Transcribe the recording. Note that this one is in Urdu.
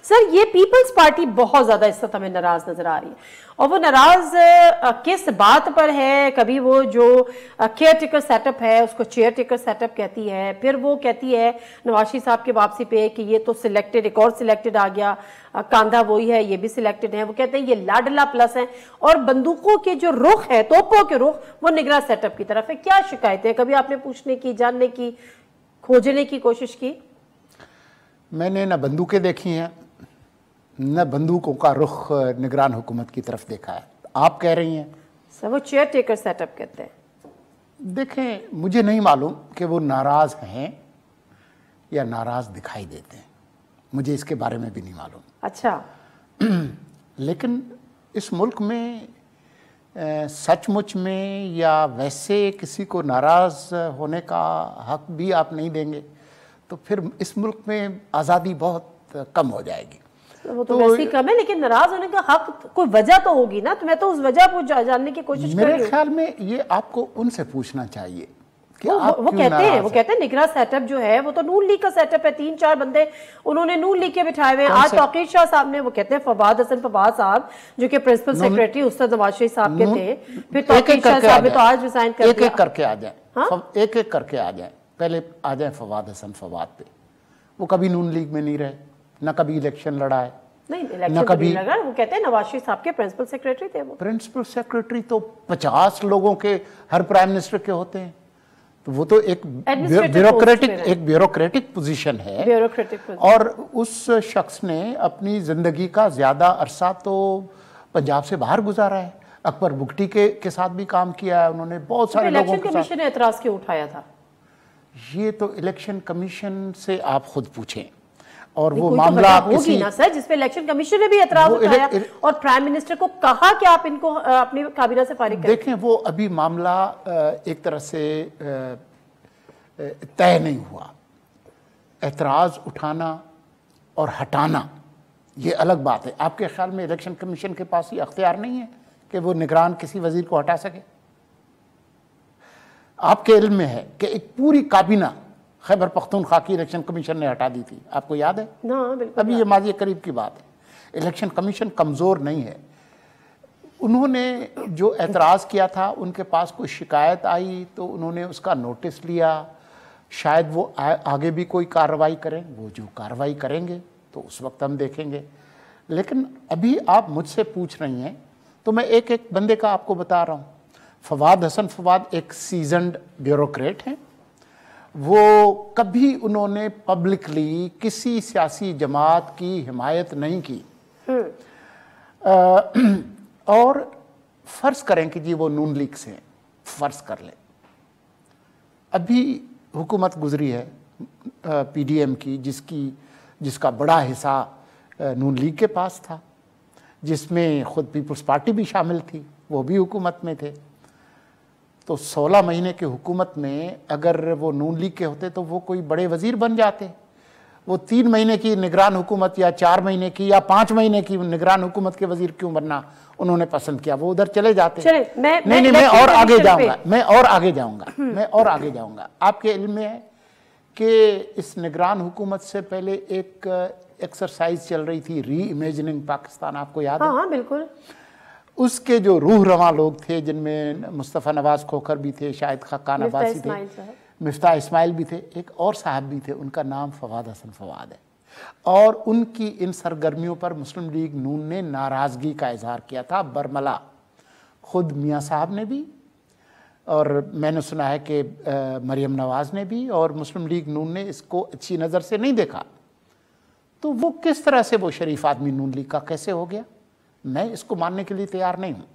سر یہ پیپلز پارٹی بہت زیادہ اس وقت ہمیں ناراض نظر آ رہی ہے، اور وہ ناراض کس بات پر ہے؟ کبھی وہ جو کیئر ٹیکر سیٹ اپ ہے اس کو چیئر ٹیکر سیٹ اپ کہتی ہے، پھر وہ کہتی ہے نواز شریف صاحب کے واپسی پہ کہ یہ تو سلیکٹڈ، ایک اور سلیکٹڈ آ گیا، کاندھا وہی ہے، یہ بھی سلیکٹڈ ہے۔ وہ کہتے ہیں یہ لاڈلا پلس ہیں، اور بندوقوں کے جو رخ ہے، توپوں کے رخ، وہ نگراں سیٹ اپ کی طرف ہے۔ کیا شکایتیں کبھی آپ نے پوچھنے کی، جاننے کی، کھوجنے کی کوشش کی؟ میں نے نہ بندوقیں دیکھی ہیں، نہ بندوقوں کا رخ نگران حکومت کی طرف دیکھا ہے۔ آپ کہہ رہی ہیں سر وہ چیئر ٹیکر سیٹ اپ کہتے ہیں۔ دیکھیں، مجھے نہیں معلوم کہ وہ ناراض ہیں یا ناراض دکھائی دیتے ہیں، مجھے اس کے بارے میں بھی نہیں معلوم۔ اچھا، لیکن اس ملک میں سچ مچ میں یا ویسے کسی کو ناراض ہونے کا حق بھی آپ نہیں دیں گے تو پھر اس ملک میں آزادی بہت کم ہو جائے گی۔ وہ تو ویسے ہی کم ہے، لیکن ناراض ہونے کا حق کوئی وجہ تو ہوگی نا، تو میں تو اس وجہ کو جاننے کی کوشش کر رہی ہوں۔ میرے خیال میں یہ آپ کو ان سے پوچھنا چاہیے کہ وہ کہتے ہیں نگراں سیٹ اپ جو ہے وہ تو نون لیگ کا سیٹ اپ ہے، 3-4 بندے انہوں نے نون لیگ کے بٹھائے ہوئے ہیں۔ آج توقیر شاہ صاحب نے، وہ کہتے ہیں فواد حسن فواد صاحب جو کہ پرنسپل سیکریٹری استاد نواز شریف صاحب کے تھے، پھر توقیر شاہ صاحب نے تو آج ریزائن کر دیا۔ ایک ایک کر کے آ جائیں، ایک ایک کر کے آ جائیں۔ پہلے آ جائیں فواد حسن فواد پہ۔ وہ کبھی نون لیگ میں نہیں رہے، نہ کبھی الیکشن لڑا ہے، نہیں الیکشن کبھی لگا۔ وہ کہتے ہیں نواز شریف صاحب کے پرنسپل سیکریٹری تھے۔ وہ پرنسپل سیکریٹری تو 50 لوگوں کے ہر پرائم منسٹر کے ہوتے ہیں، تو وہ تو ایک بیوروکریٹک پوزیشن ہے، اور اس شخص نے اپنی زندگی کا زیادہ عرصہ تو پنجاب سے باہر گزارا ہے۔ اکبر بگٹی کے ساتھ بھی کام کیا ہے انہوں نے، بہت سارے لوگوں کے ساتھ۔ الیکشن کمیشن نے اعتراض کیوں اٹھایا تھا؟ یہ تو الیکشن کمیشن سے آپ خود پوچھیں، اور وہ معاملہ ہوگی نا سر جس پہ الیکشن کمیشن نے بھی اعتراض اٹھایا اور پرائم منسٹر کو کہا کہ آپ ان کو اپنی کابینہ سے فارغ کریں۔ دیکھیں، وہ ابھی معاملہ ایک طرح سے طے نہیں ہوا۔ اعتراض اٹھانا اور ہٹانا یہ الگ بات ہے۔ آپ کے خیال میں الیکشن کمیشن کے پاس یہ اختیار نہیں ہے کہ وہ نگران کسی وزیر کو ہٹا سکے؟ آپ کے علم میں ہے کہ ایک پوری کابینہ خیبر پختونخوا کی الیکشن کمیشن نے ہٹا دی تھی، آپ کو یاد ہے؟ ابھی یہ ماضی قریب کی بات ہے۔ الیکشن کمیشن کمزور نہیں ہے۔ انہوں نے جو اعتراض کیا تھا، ان کے پاس کوئی شکایت آئی تو انہوں نے اس کا نوٹس لیا، شاید وہ آگے بھی کوئی کارروائی کریں، وہ جو کارروائی کریں گے تو اس وقت ہم دیکھیں گے۔ لیکن ابھی آپ مجھ سے پوچھ رہی ہیں تو میں ایک ایک بندے کا آپ کو بتا رہا ہوں۔ فواد حسن فواد ایک سیزنڈ بیوروکریٹ ہیں، وہ کبھی انہوں نے پبلکلی کسی سیاسی جماعت کی حمایت نہیں کی، اور فرض کریں کہ جی وہ نون لیگ سے ہیں، فرض کر لیں۔ ابھی حکومت گزری ہے پی ڈی ایم کی، جس کا بڑا حصہ نون لیگ کے پاس تھا، جس میں خود پیپلز پارٹی بھی شامل تھی، وہ بھی حکومت میں تھے۔ تو 16 مہینے کی حکومت میں اگر وہ نون لیگ کے ہوتے تو وہ کوئی بڑے وزیر بن جاتے۔ وہ 3 مہینے کی نگران حکومت یا 4 مہینے کی یا 5 مہینے کی نگران حکومت کے وزیر کیوں بننا انہوں نے پسند کیا؟ وہ ادھر چلے جاتے۔ نہیں، میں اور آگے جاؤں گا۔ آپ کے علم میں ہے کہ اس نگران حکومت سے پہلے ایک ایکسرسائز چل رہی تھی، ری امیجننگ پاکستان، آپ کو یاد ہے؟ ہاں بالکل۔ اس کے جو روح رواں لوگ تھے، جن میں مصطفیٰ نواز کھوکھر بھی تھے، شاہد خاقان عباسی تھے، مفتاح اسماعیل بھی تھے، ایک اور صاحب بھی تھے، ان کا نام فواد حسن فواد ہے۔ اور ان کی ان سرگرمیوں پر مسلم لیگ نون نے ناراضگی کا اظہار کیا تھا برملا، خود میاں صاحب نے بھی، اور میں نے سنا ہے کہ مریم نواز نے بھی، اور مسلم لیگ نون نے اس کو اچھی نظر سے نہیں دیکھا۔ تو وہ کس طرح سے وہ شریف آدمی نون لیگ کا کیسے ہو گیا؟ میں اس کو ماننے کے لیے تیار نہیں ہوں۔